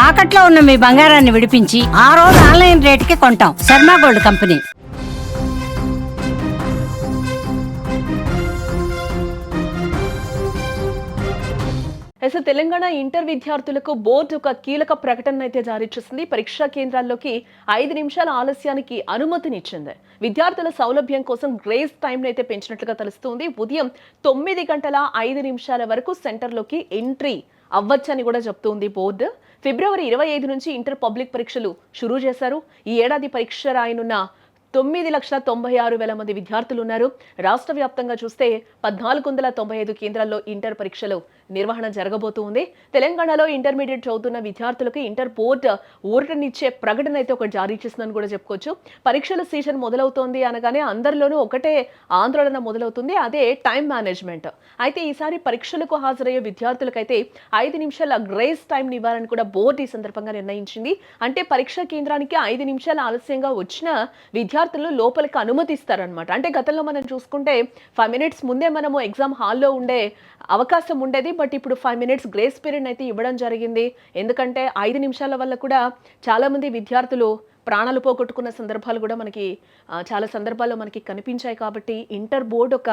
తాకట్లో ఉన్న మీ బంగారాన్ని విడిపించి ఆ రోజు ఆన్లైన్ రేటుకి కొంటాం. Sharma gold company. అసలు తెలంగాణ ఇంటర్ విద్యార్థులకు బోర్డు ఒక కీలక ప్రకటన అయితే జారీ చేసింది. పరీక్షా కేంద్రాల్లోకి 5 నిమిషాల ఆలస్యానికి అనుమతినిచ్చింది. విద్యార్థుల సౌలభ్యం కోసం గ్రేస్ టైం అయితే పెంచినట్లుగా తెలుస్తుంది. ఉదయం 9 గంటల 5 నిమిషాల వరకు సెంటర్లోకి ఎంట్రీ అవ్వచ్చని కూడా చెప్తుంది బోర్డు. ఫిబ్రవరి 25 నుంచి ఇంటర్ పబ్లిక్ పరీక్షలు షురూ చేశారు. ఈ ఏడాది పరీక్ష రాయనున్న 9,96,000 మంది విద్యార్థులు ఉన్నారు. రాష్ట్ర వ్యాప్తంగా చూస్తే 1,495 కేంద్రాల్లో ఇంటర్ పరీక్షలు నిర్వహణ జరగబోతుంది. తెలంగాణలో ఇంటర్మీడియట్ చదువుతున్న విద్యార్థులకు ఇంటర్ బోర్డు ఊరటనిచ్చే ప్రకటన అయితే ఒకటి జారీ చేసిందని కూడా చెప్పుకోవచ్చు. పరీక్షల సీజన్ మొదలవుతోంది అనగానే అందరిలోనూ ఒకటే ఆందోళన మొదలవుతుంది, అదే టైం మేనేజ్మెంట్. అయితే ఈసారి పరీక్షలకు హాజరయ్యే విద్యార్థులకైతే 5 నిమిషాల గ్రేస్ టైం ఇవ్వాలని కూడా బోర్డు ఈ సందర్భంగా నిర్ణయించింది. అంటే పరీక్షా కేంద్రానికి 5 నిమిషాల ఆలస్యంగా వచ్చిన విద్యార్థులు లోపలికి అనుమతిస్తారనమాట. అంటే గతంలో మనం చూసుకుంటే 5 మినిట్స్ ముందే మనము ఎగ్జామ్ హాల్లో ఉండే అవకాశం ఉండేది. బట్ ఇప్పుడు 5 మినిట్స్ గ్రేస్ పీరియడ్ అయితే ఇవ్వడం జరిగింది. ఎందుకంటే 5 నిమిషాల వల్ల కూడా చాలామంది విద్యార్థులు ప్రాణాలు పోగొట్టుకున్న సందర్భాలు కూడా మనకి చాలా సందర్భాల్లో మనకి కనిపించాయి. కాబట్టి ఇంటర్ బోర్డు ఒక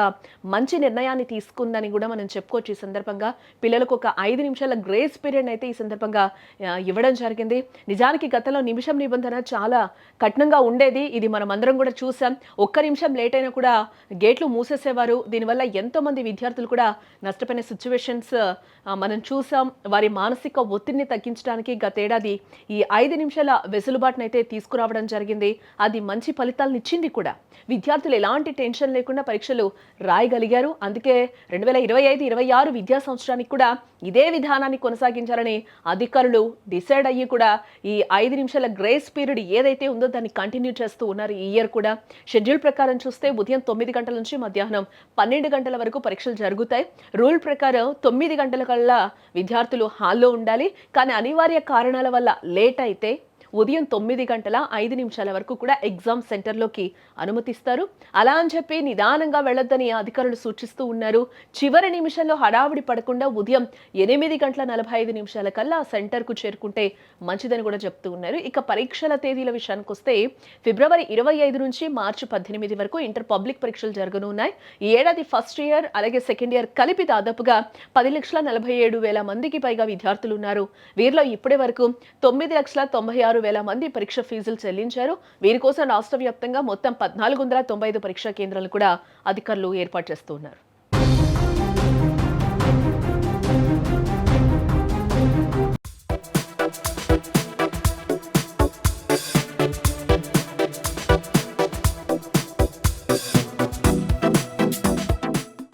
మంచి నిర్ణయాన్ని తీసుకుందని కూడా మనం చెప్పుకోవచ్చు. ఈ సందర్భంగా పిల్లలకు ఒక 5 నిమిషాల గ్రేస్ పీరియడ్ అయితే ఈ సందర్భంగా ఇవ్వడం జరిగింది. నిజానికి గతంలో నిమిషం నిబంధన చాలా కఠినంగా ఉండేది. ఇది మనం అందరం కూడా చూసాం. ఒక్క నిమిషం లేట్ అయినా కూడా గేట్లు మూసేసేవారు. దీనివల్ల ఎంతో మంది విద్యార్థులు కూడా నష్టపోయిన సిచ్యువేషన్స్ మనం చూసాం. వారి మానసిక ఒత్తిడిని తగ్గించడానికి గతేడాది ఈ 5 నిమిషాల వెసులుబాటునైతే తీసుకురావడం జరిగింది. అది మంచి ఫలితాలను ఇచ్చింది కూడా. విద్యార్థులు ఎలాంటి టెన్షన్ లేకుండా పరీక్షలు రాయగలిగారు. అందుకే 2025-26 విద్యా సంవత్సరానికి కూడా ఇదే విధానాన్ని కొనసాగించాలని అధికారులు డిసైడ్ అయ్యి కూడా ఈ 5 నిమిషాల గ్రేస్ పీరియడ్ ఏదైతే ఉందో దాన్ని కంటిన్యూ చేస్తూ ఉన్నారు. ఈ ఇయర్ కూడా షెడ్యూల్ ప్రకారం చూస్తే ఉదయం 9 గంటల నుంచి మధ్యాహ్నం 12 గంటల వరకు పరీక్షలు జరుగుతాయి. రూల్ ప్రకారం 9 గంటల కల్లా విద్యార్థులు హాల్లో ఉండాలి. కానీ అనివార్య కారణాల వల్ల లేట్ అయితే ఉదయం 9 గంటల 5 నిమిషాల వరకు కూడా ఎగ్జామ్ సెంటర్లోకి అనుమతిస్తారు. అలా అని చెప్పి నిదానంగా వెళ్ళొద్దని అధికారులు సూచిస్తూ ఉన్నారు. చివరి నిమిషంలో హడావిడి పడకుండా ఉదయం 8 గంటల 45 నిమిషాల కల్లా సెంటర్కు చేరుకుంటే మంచిదని కూడా చెప్తూ ఉన్నారు. ఇక పరీక్షల తేదీల విషయానికి వస్తే ఫిబ్రవరి 25 నుంచి మార్చి 18 వరకు ఇంటర్ పబ్లిక్ పరీక్షలు జరగనున్నాయి. ఈ ఏడాది ఫస్ట్ ఇయర్ అలాగే సెకండ్ ఇయర్ కలిపి దాదాపుగా 10,47,000 మందికి పైగా విద్యార్థులు ఉన్నారు. వీరిలో ఇప్పటి వరకు 9,96,000 మంది పరీక్ష ఫీజులు చెల్లించారు. వీరి కోసం రాష్ట్ర వ్యాప్తంగా మొత్తం 1,495 పరీక్షా కేంద్రాలు కూడా అధికారులు ఏర్పాటు చేస్తున్నారు.